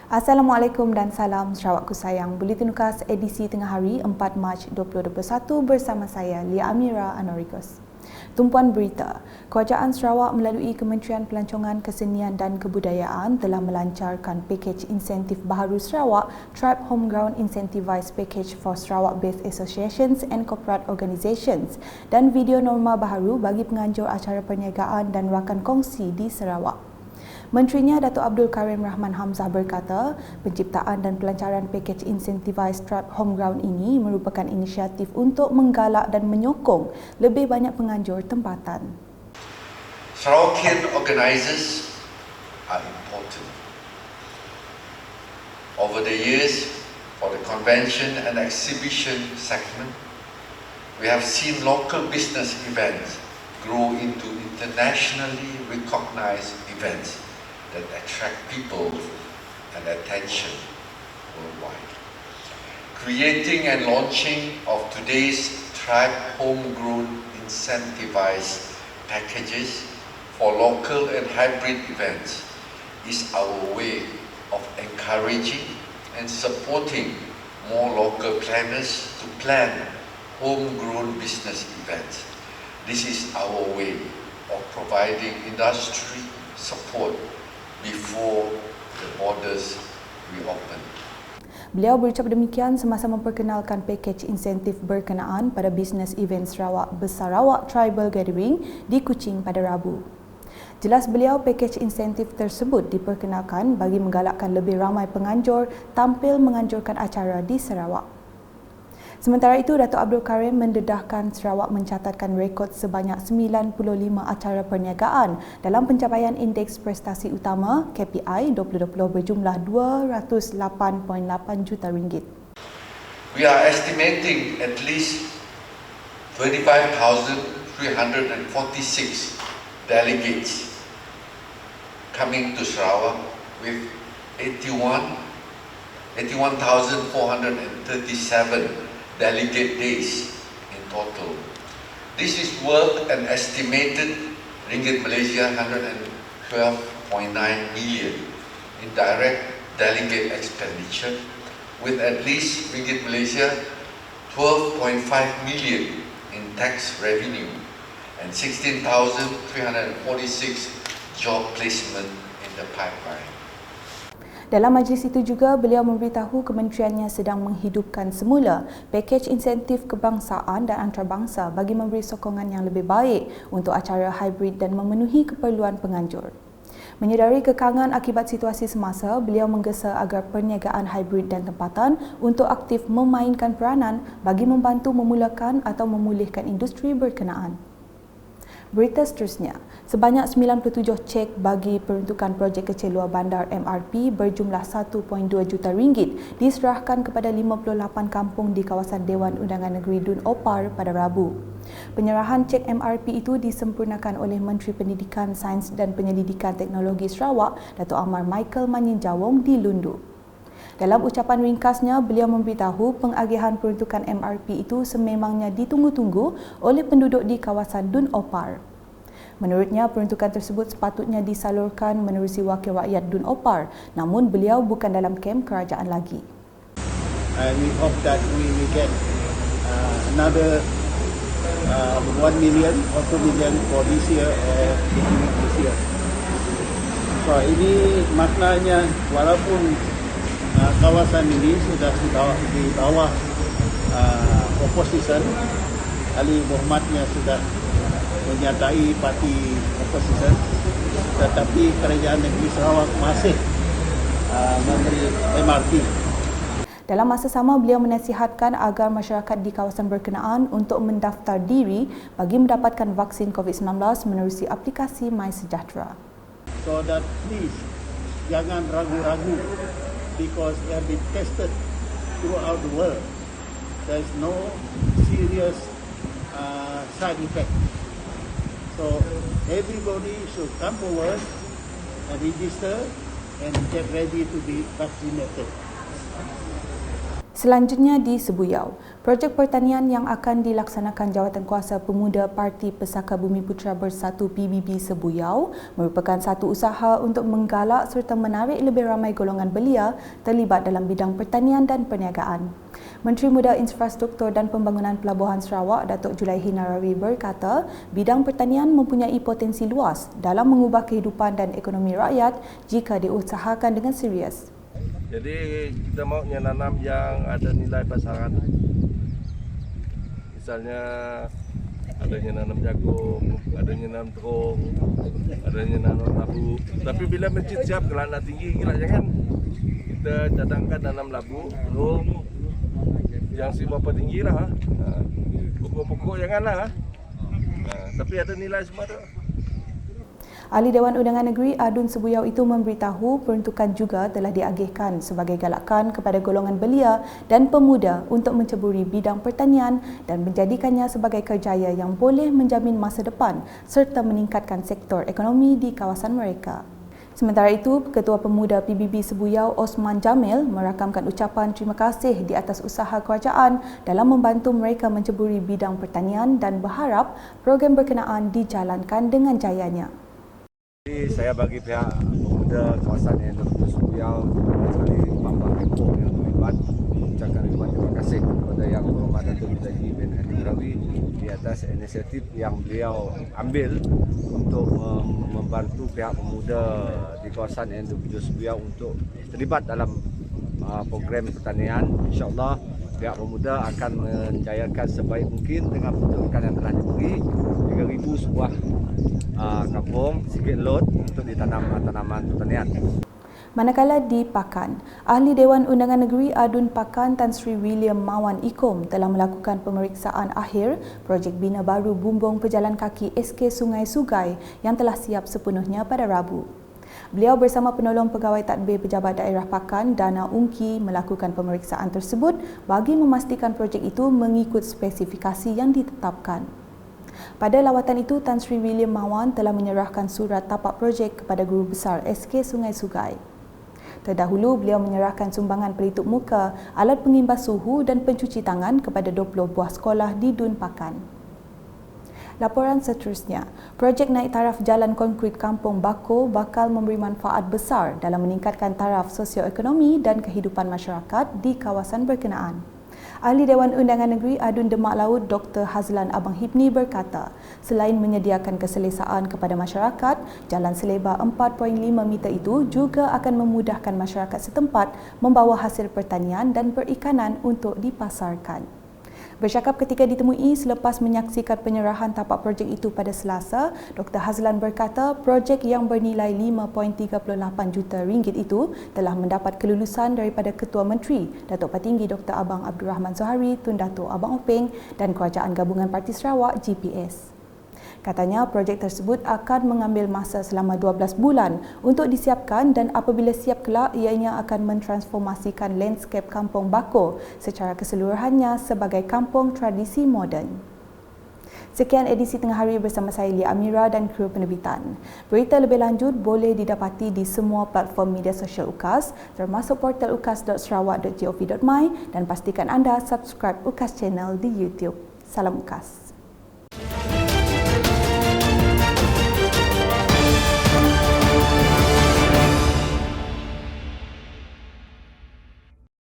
Assalamualaikum dan salam Sarawakku sayang. Buletin Ukas edisi tengah hari 4 Mac 2021 bersama saya Lia Amira Anorikos. Tumpuan berita, Kerajaan Sarawak melalui Kementerian Pelancongan Kesenian dan Kebudayaan telah melancarkan pakej insentif baharu Sarawak, Tribe Homegrown Incentivized Package for Sarawak-based Associations and Corporate Organisations dan video norma baharu bagi penganjur acara perniagaan dan rakan kongsi di Sarawak. Menterinya Datuk Abdul Karim Rahman Hamzah berkata, penciptaan dan pelancaran pakej Incentivized Tribe Homegrown ini merupakan inisiatif untuk menggalak dan menyokong lebih banyak penganjur tempatan. Sarawakian organisers are important. Over the years, for the convention and exhibition segment, we have seen local business events grow into internationally recognized events that attract people and attention worldwide. Creating and launching of today's Tribe Homegrown Incentivized Packages for local and hybrid events is our way of encouraging and supporting more local planners to plan homegrown business events. This is our way of providing industry support before the borders reopen. Beliau berucap demikian semasa memperkenalkan pakej insentif berkenaan pada bisnes event Sarawak Bersarawak Tribal Gathering di Kuching pada Rabu. Jelas beliau pakej insentif tersebut diperkenalkan bagi menggalakkan lebih ramai penganjur tampil menganjurkan acara di Sarawak. Sementara itu, Datuk Abdul Karim mendedahkan Sarawak mencatatkan rekod sebanyak 95 acara perniagaan dalam pencapaian Indeks Prestasi Utama KPI 2020 berjumlah RM208.8 juta. We are estimating at least 25,346 delegates coming to Sarawak with 81,437 delegate days in total. This is worth an estimated ringgit Malaysia 112.9 million in direct delegate expenditure, with at least ringgit Malaysia 12.5 million in tax revenue and 16,346 job placement in the pipeline. Dalam majlis itu juga, beliau memberitahu kementeriannya sedang menghidupkan semula pakej insentif kebangsaan dan antarabangsa bagi memberi sokongan yang lebih baik untuk acara hybrid dan memenuhi keperluan penganjur. Menyedari kekangan akibat situasi semasa, beliau menggesa agar perniagaan hybrid dan tempatan untuk aktif memainkan peranan bagi membantu memulakan atau memulihkan industri berkenaan. Berita seterusnya, sebanyak 97 cek bagi peruntukan projek kecil luar bandar MRP berjumlah 1.2 juta ringgit diserahkan kepada 58 kampung di kawasan Dewan Undangan Negeri Dun Opar pada Rabu. Penyerahan cek MRP itu disempurnakan oleh Menteri Pendidikan, Sains dan Penyelidikan Teknologi Sarawak, Datuk Amar Michael Manyinjawong di Lundu. Dalam ucapan ringkasnya, beliau memberitahu pengagihan peruntukan MRP itu sememangnya ditunggu-tunggu oleh penduduk di kawasan Dun Opar. Menurutnya, peruntukan tersebut sepatutnya disalurkan menerusi wakil rakyat Dun Opar, namun beliau bukan dalam kem kerajaan lagi. And we hope that we will get another 1 million or 2 million for this year or beginning of this year. So ini maknanya walaupun kawasan ini sudah di bawah opposition, Ali Muhammadnya sudah menyertai parti opposition, tetapi kerajaan negeri Sarawak masih memberi MRP. Dalam masa sama, beliau menasihatkan agar masyarakat di kawasan berkenaan untuk mendaftar diri bagi mendapatkan vaksin COVID-19 menerusi aplikasi MySejahtera. So that please jangan ragu-ragu, because they have been tested throughout the world. There is no serious side effect. So everybody should come forward and register and get ready to be vaccinated. Selanjutnya di Sebuyau, Projek pertanian yang akan dilaksanakan Jawatankuasa Pemuda Parti Pesaka Bumi Putera Bersatu PBB Sebuyau merupakan satu usaha untuk menggalak serta menarik lebih ramai golongan belia terlibat dalam bidang pertanian dan perniagaan. Menteri Muda Infrastruktur dan Pembangunan Pelabuhan Sarawak, Datuk Julaihi Narawi berkata, bidang pertanian mempunyai potensi luas dalam mengubah kehidupan dan ekonomi rakyat jika diusahakan dengan serius. Jadi kita maunya nanam yang ada nilai pasaran. Misalnya adanya nanam jagung, adanya nanam terung, adanya nanam labu. Tapi bila masjid siap kelana tinggi, jangan kita cadangkan nanam labu, terung yang seberapa tinggi lah. Pokok-pokok janganlah. Tapi ada nilai semua tu. Ahli Dewan Undangan Negeri Adun Sebuyau itu memberitahu peruntukan juga telah diagihkan sebagai galakan kepada golongan belia dan pemuda untuk menceburi bidang pertanian dan menjadikannya sebagai kerjaya yang boleh menjamin masa depan serta meningkatkan sektor ekonomi di kawasan mereka. Sementara itu, Ketua Pemuda PBB Sebuyau Osman Jamil merakamkan ucapan terima kasih di atas usaha kerajaan dalam membantu mereka menceburi bidang pertanian dan berharap program berkenaan dijalankan dengan jayanya. Saya bagi pihak pemuda kawasan yang Sebuyau sekali Bapak Menko yang terlibat ucapkan ribuan terima kasih kepada Yang Berhormat Datuk Julaihi bin Hadi Narawi di atas inisiatif yang beliau ambil untuk membantu pihak pemuda di kawasan yang Sebuyau untuk terlibat dalam program pertanian. InsyaAllah pihak pemuda akan menjayakan sebaik mungkin dengan peruntukan yang telah diberi 3,000 sebuah kampung sikit lot untuk ditanam tanaman pertanian. Manakala di Pakan, Ahli Dewan Undangan Negeri Adun Pakan Tan Sri William Mawan Ikom telah melakukan pemeriksaan akhir projek bina baru bumbung pejalan kaki SK Sungai Sugai yang telah siap sepenuhnya pada Rabu. Beliau bersama penolong pegawai tadbir Pejabat Daerah Pakan, Dana Ungki, melakukan pemeriksaan tersebut bagi memastikan projek itu mengikut spesifikasi yang ditetapkan. Pada lawatan itu, Tan Sri William Mawan telah menyerahkan surat tapak projek kepada Guru Besar SK Sungai Sugai. Terdahulu, beliau menyerahkan sumbangan pelitup muka, alat pengimbas suhu dan pencuci tangan kepada 20 buah sekolah di Dun Pakan. Laporan seterusnya, projek naik taraf jalan konkrit Kampung Bako bakal memberi manfaat besar dalam meningkatkan taraf sosioekonomi dan kehidupan masyarakat di kawasan berkenaan. Ahli Dewan Undangan Negeri Adun Demak Laut Dr. Hazlan Abang Hibni berkata, selain menyediakan keselesaan kepada masyarakat, jalan selebar 4.5 meter itu juga akan memudahkan masyarakat setempat membawa hasil pertanian dan perikanan untuk dipasarkan. Bercakap ketika ditemui selepas menyaksikan penyerahan tapak projek itu pada Selasa, Dr. Hazlan berkata projek yang bernilai 5.38 juta ringgit itu telah mendapat kelulusan daripada Ketua Menteri, Datuk Patinggi Dr. Abang Abdul Rahman Zohari Tun Datuk Abang Openg dan Kerajaan Gabungan Parti Sarawak GPS. Katanya projek tersebut akan mengambil masa selama 12 bulan untuk disiapkan dan apabila siap kelak ianya akan mentransformasikan landscape Kampung Bako secara keseluruhannya sebagai kampung tradisi moden. Sekian edisi Tengah Hari bersama saya Lia Amira dan kru penerbitan. Berita lebih lanjut boleh didapati di semua platform media sosial UKAS termasuk portal ukas.sarawak.gov.my dan pastikan anda subscribe UKAS Channel di YouTube. Salam UKAS.